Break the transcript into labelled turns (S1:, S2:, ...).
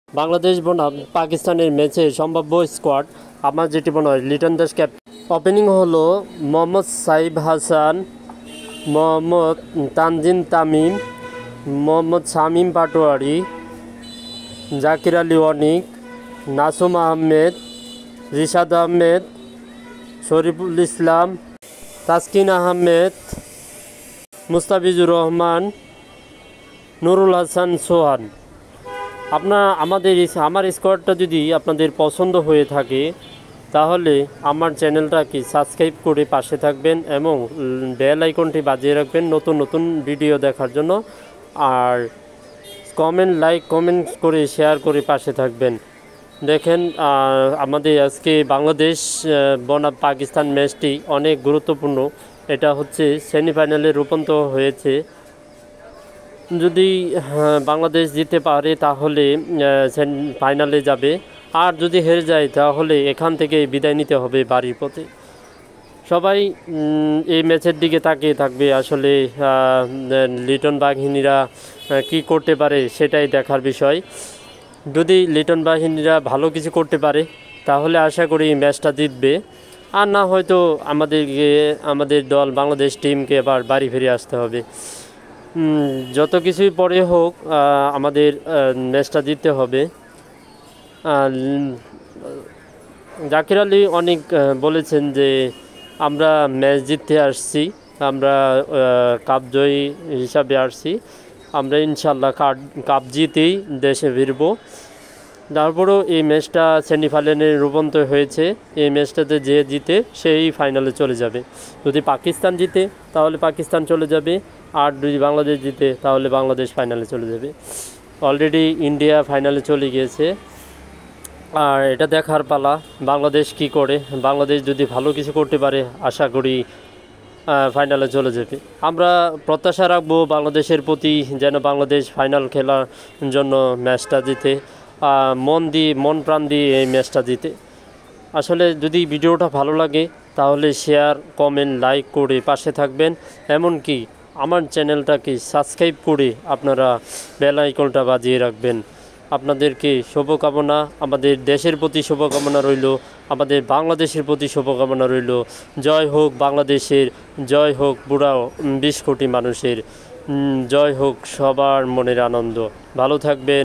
S1: বাংলাদেশ বনাম পাকিস্তানের ম্যাচে সম্ভাব্য স্কোয়াড আমার যেটি মনে হয় লিটন দাস ক্যাপ। ওপেনিং হলো মোহাম্মদ সাইফ হাসান, মোহাম্মদ তানজিম তামিম, মোহাম্মদ শামীম পাটোয়ারি, জাকির আলী অনিক, নাসুম আহমেদ, রিশাদ আহমেদ, শরীফুল ইসলাম, তাসকিন আহমেদ, মুস্তাফিজুর রহমান, নুরুল হাসান সোহান। আমার স্কোয়াডটা যদি আপনাদের পছন্দ হয়ে থাকে তাহলে আমার চ্যানেলটাকে সাবস্ক্রাইব করে পাশে থাকবেন এবং বেল আইকনটি বাজিয়ে রাখবেন নতুন নতুন ভিডিও দেখার জন্য। আর কমেন্ট করে শেয়ার করে পাশে থাকবেন। দেখেন আমাদের আজকে বাংলাদেশ বনাম পাকিস্তান ম্যাচটি অনেক গুরুত্বপূর্ণ। এটা হচ্ছে সেমিফাইনালে রূপান্তর হয়েছে। যদি বাংলাদেশ জিতে পারে তাহলে ফাইনালে যাবে, আর যদি হেরে যায় তাহলে এখান থেকে বিদায় নিতে হবে বাড়ির পথে। সবাই এই ম্যাচের দিকে তাকিয়ে থাকবে। আসলে লিটন বাহিনীরা কি করতে পারে সেটাই দেখার বিষয়। যদি লিটন বাহিনীরা ভালো কিছু করতে পারে তাহলে আশা করি ম্যাচটা জিতবে, আর না হয়তো আমাদের দল বাংলাদেশ টিমকে আবার বাড়ি ফিরে আসতে হবে। যত কিছুই পরে হোক আমাদের ম্যাচটা জিততে হবে। জাকির আলী অনেক বলেছেন যে আমরা ম্যাচ জিততে আসছি, আমরা কাপ জয়ী হিসাবে আসছি, আমরা ইনশাল্লাহ কাপ জিতেই দেশে ফিরব। তারপরেও এই ম্যাচটা সেমিফাইনালে রূপান্তর হয়েছে। এই ম্যাচটাতে যে জিতে সেই ফাইনালে চলে যাবে। যদি পাকিস্তান জিতে তাহলে পাকিস্তান চলে যাবে, আর যদি বাংলাদেশ জিতে তাহলে বাংলাদেশ ফাইনালে চলে যাবে। অলরেডি ইন্ডিয়া ফাইনালে চলে গিয়েছে, আর এটা দেখার পালা বাংলাদেশ কি করে। বাংলাদেশ যদি ভালো কিছু করতে পারে আশা করি ফাইনালে চলে যাবে। আমরা প্রত্যাশা রাখবো বাংলাদেশের প্রতি যেন বাংলাদেশ ফাইনাল খেলার জন্য ম্যাচটা জিতে, মন প্রাণ দিয়ে এই ম্যাচটা জিতে। আসলে যদি ভিডিওটা ভালো লাগে তাহলে শেয়ার, কমেন্ট, লাইক করে পাশে থাকবেন। এমনকি আমার চ্যানেলটাকে সাবস্ক্রাইব করে আপনারা বেল আইকনটা বাজিয়ে রাখবেন। আপনাদেরকে শুভকামনা, আমাদের দেশের প্রতি শুভকামনা রইল, আমাদের বাংলাদেশের প্রতি শুভকামনা রইল। জয় হোক বাংলাদেশের, জয় হোক পুরা 20 কোটি মানুষের, জয় হোক সবার মনের আনন্দ। ভালো থাকবেন।